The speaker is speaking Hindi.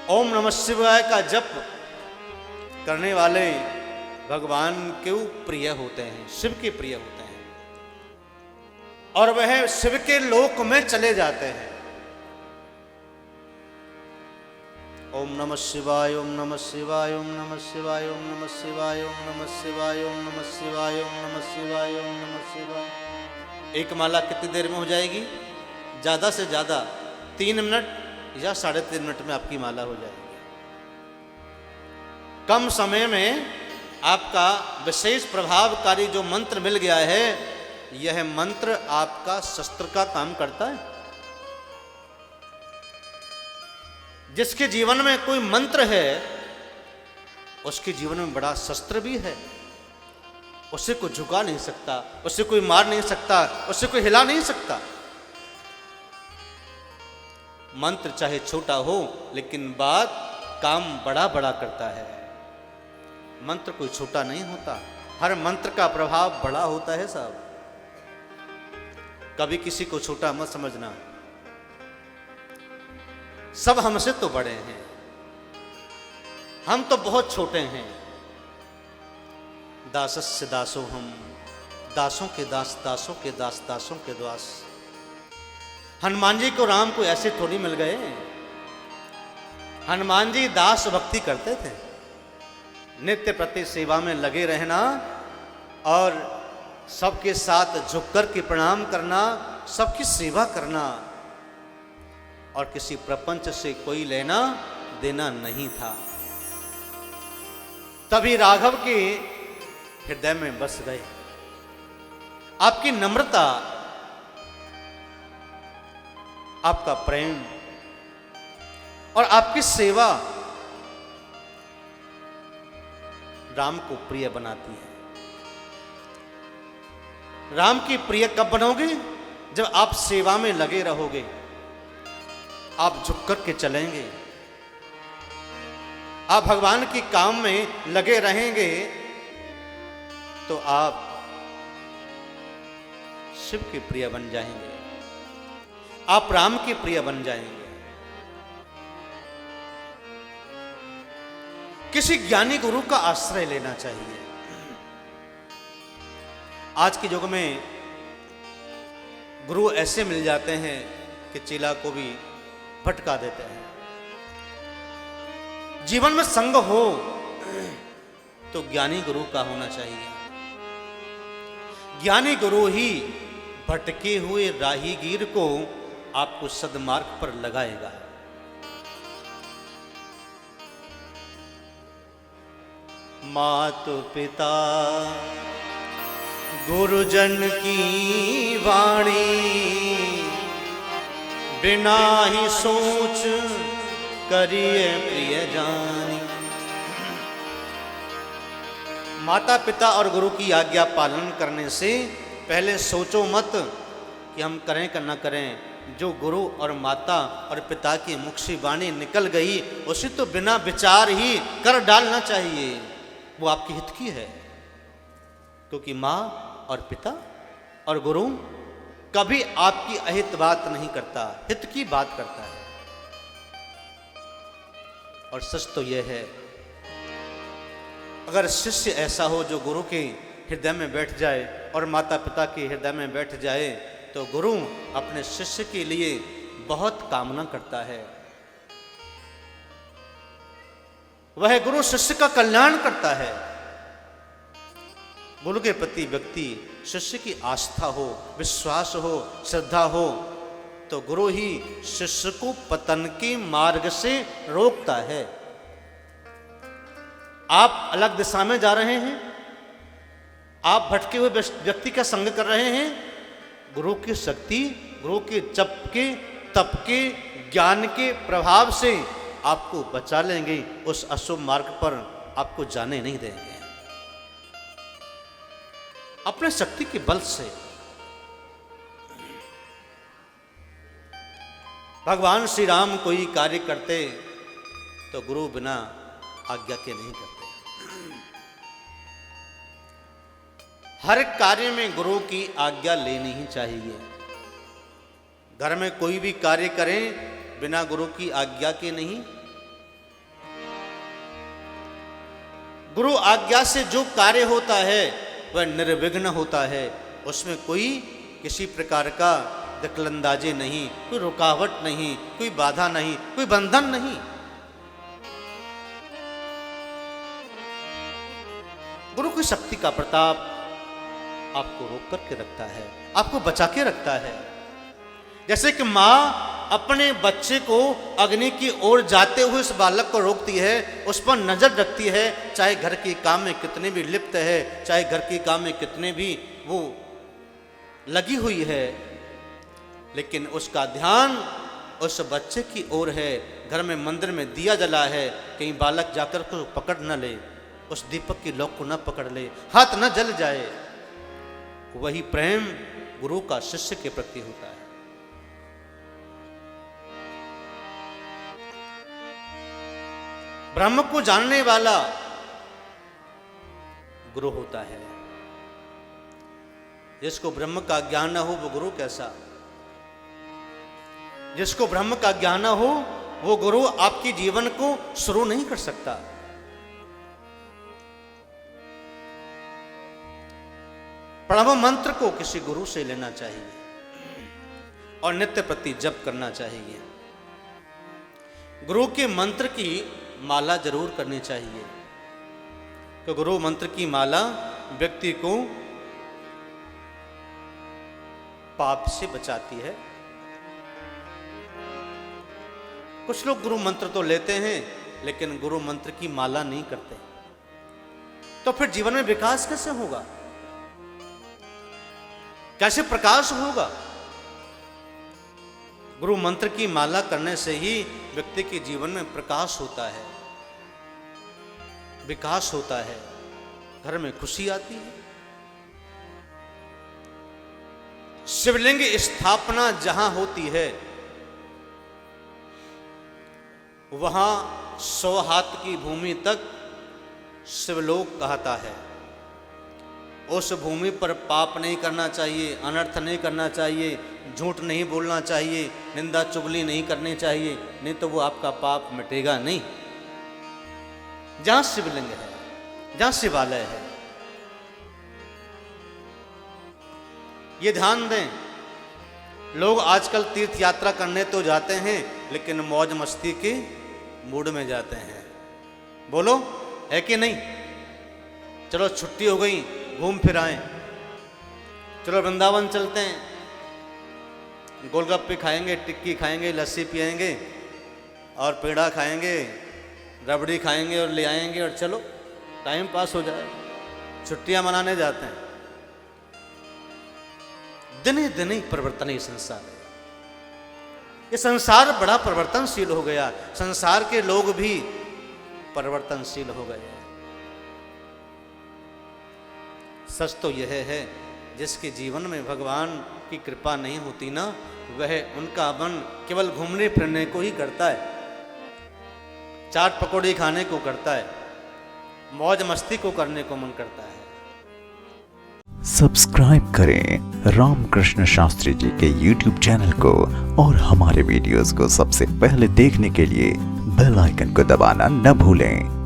ओम नमः शिवाय का जप करने वाले भगवान क्यों प्रिय होते हैं, शिव के प्रिय होते हैं और वह शिव के लोक में चले जाते हैं। ओम नमः शिवाय ओम नमः शिवाय ओम नमः शिवाय ओम नमः शिवाय ओम नमः शिवाय ओम नमः शिवाय ओम नमः शिवाय ओम नमः शिवाय। एक माला कितनी देर में हो जाएगी? ज़्यादा से ज़्यादा 3 मिनट या 3.5 मिनट में आपकी माला हो जाएगी। कम समय में आपका विशेष प्रभावकारी जो मंत्र मिल गया है, यह मंत्र आपका शस्त्र का काम करता है। जिसके जीवन में कोई मंत्र है, उसके जीवन में बड़ा शस्त्र भी है। उसे कोई झुका नहीं सकता, उसे कोई मार नहीं सकता, उसे कोई हिला नहीं सकता। मंत्र चाहे छोटा हो, लेकिन बात काम बड़ा बड़ा करता है। मंत्र कोई छोटा नहीं होता, हर मंत्र का प्रभाव बड़ा होता है साहब। कभी किसी को छोटा मत समझना, सब हमसे तो बड़े हैं, हम तो बहुत छोटे हैं। दासस्य दासो हम, दासों के दास, दासों के दास, दासों के दास। हनुमान जी को राम को ऐसे थोड़ी मिल गए। हनुमान जी दास भक्ति करते थे, नित्य प्रति सेवा में लगे रहना और सबके साथ झुककर के प्रणाम करना, सबकी सेवा करना, और किसी प्रपंच से कोई लेना देना नहीं था। तभी राघव के हृदय में बस गए। आपकी नम्रता, आपका प्रेम और आपकी सेवा राम को प्रिय बनाती है। राम की प्रिय कब बनोगे? जब आप सेवा में लगे रहोगे, आप झुक कर के चलेंगे, आप भगवान के काम में लगे रहेंगे, तो आप शिव के प्रिय बन जाएंगे, आप राम के प्रिय बन जाएंगे। किसी ज्ञानी गुरु का आश्रय लेना चाहिए। आज के युग में गुरु ऐसे मिल जाते हैं कि चेला को भी भटका देते हैं। जीवन में संग हो तो ज्ञानी गुरु का होना चाहिए। ज्ञानी गुरु ही भटके हुए राहीगीर को आपको सद्मार्ग पर लगाएगा। मातु पिता गुरुजन की वाणी, बिना ही सोच करिए प्रिय जानी। माता पिता और गुरु की आज्ञा पालन करने से पहले सोचो मत कि हम करें कि न करें। जो गुरु और माता और पिता की मुख से वाणी निकल गई, उसे तो बिना विचार ही कर डालना चाहिए। वो आपके हित की है, क्योंकि माँ और पिता और गुरु कभी आपकी अहित बात नहीं करता, हित की बात करता है। और सच तो यह है, अगर शिष्य ऐसा हो जो गुरु के हृदय में बैठ जाए और माता पिता के हृदय में बैठ जाए, तो गुरु अपने शिष्य के लिए बहुत कामना करता है। वह गुरु शिष्य का कल्याण करता है। गुरु के प्रति व्यक्ति शिष्य की आस्था हो, विश्वास हो, श्रद्धा हो, तो गुरु ही शिष्य को पतन के मार्ग से रोकता है। आप अलग दिशा में जा रहे हैं, आप भटके हुए व्यक्ति का संग कर रहे हैं, गुरु की शक्ति, गुरु के जप के, तप के, ज्ञान के प्रभाव से आपको बचा लेंगे, उस अशुभ मार्ग पर आपको जाने नहीं देंगे। अपने शक्ति के बल से भगवान श्री राम कोई कार्य करते तो गुरु बिना आज्ञा के नहीं करते। हर कार्य में गुरु की आज्ञा लेनी ही चाहिए। घर में कोई भी कार्य करें बिना गुरु की आज्ञा के नहीं, गुरु आज्ञा से जो कार्य होता है वह निर्विघ्न होता है, उसमें कोई किसी प्रकार का दखलंदाजी नहीं, कोई रुकावट नहीं, कोई बाधा नहीं, कोई बंधन नहीं। गुरु की शक्ति का प्रताप आपको रोक करके रखता है, आपको बचा के रखता है। जैसे कि माँ अपने बच्चे को अग्नि की ओर जाते हुए उस बालक को रोकती है, उस पर नजर रखती है, चाहे घर के काम में कितने भी लिप्त है, चाहे घर के काम में कितने भी वो लगी हुई है, लेकिन उसका ध्यान उस बच्चे की ओर है। घर में मंदिर में दिया जला है, कहीं बालक जाकर को पकड़ न ले, उस दीपक की लौ को न पकड़ ले, हाथ न जल जाए। वही प्रेम गुरु का शिष्य के प्रति होता है। ब्रह्म को जानने वाला गुरु होता है। जिसको ब्रह्म का ज्ञान न हो वो गुरु कैसा? जिसको ब्रह्म का ज्ञान न हो वो गुरु आपके जीवन को शुरू नहीं कर सकता। प्रणव मंत्र को किसी गुरु से लेना चाहिए और नित्य प्रति जप करना चाहिए। गुरु के मंत्र की माला जरूर करनी चाहिए, तो गुरु मंत्र की माला व्यक्ति को पाप से बचाती है। कुछ लोग गुरु मंत्र तो लेते हैं लेकिन गुरु मंत्र की माला नहीं करते, तो फिर जीवन में विकास कैसे होगा, कैसे प्रकाश होगा? गुरु मंत्र की माला करने से ही व्यक्ति के जीवन में प्रकाश होता है, विकास होता है, घर में खुशी आती है। शिवलिंग स्थापना जहां होती है वहां 100 हाथ की भूमि तक शिवलोक कहता है। उस भूमि पर पाप नहीं करना चाहिए, अनर्थ नहीं करना चाहिए, झूठ नहीं बोलना चाहिए, निंदा चुगली नहीं करनी चाहिए, नहीं तो वो आपका पाप मिटेगा नहीं। जहां शिवलिंग है, जहां शिवालय है, ये ध्यान दें। लोग आजकल तीर्थ यात्रा करने तो जाते हैं लेकिन मौज मस्ती के मूड में जाते हैं। बोलो है कि नहीं? चलो छुट्टी हो गई, घूम फिर आए, चलो वृंदावन चलते हैं, गोलगप्पे खाएंगे, टिक्की खाएंगे, लस्सी पिएंगे और पेड़ा खाएंगे, रबड़ी खाएंगे और ले आएंगे और चलो टाइम पास हो जाए। छुट्टियां मनाने जाते हैं। दिने दिने परिवर्तन ये संसार है। ये संसार बड़ा परिवर्तनशील हो गया, संसार के लोग भी परिवर्तनशील हो गए। सच तो यह है जिसके जीवन में भगवान की कृपा नहीं होती ना, वह उनका मन केवल घूमने फिरने को ही करता है, चाट पकौड़ी खाने को करता है, मौज मस्ती को करने को मन करता है। सब्सक्राइब करें रामकृष्ण शास्त्री जी के YouTube चैनल को और हमारे वीडियोस को सबसे पहले देखने के लिए बेल आइकन को दबाना न भूलें।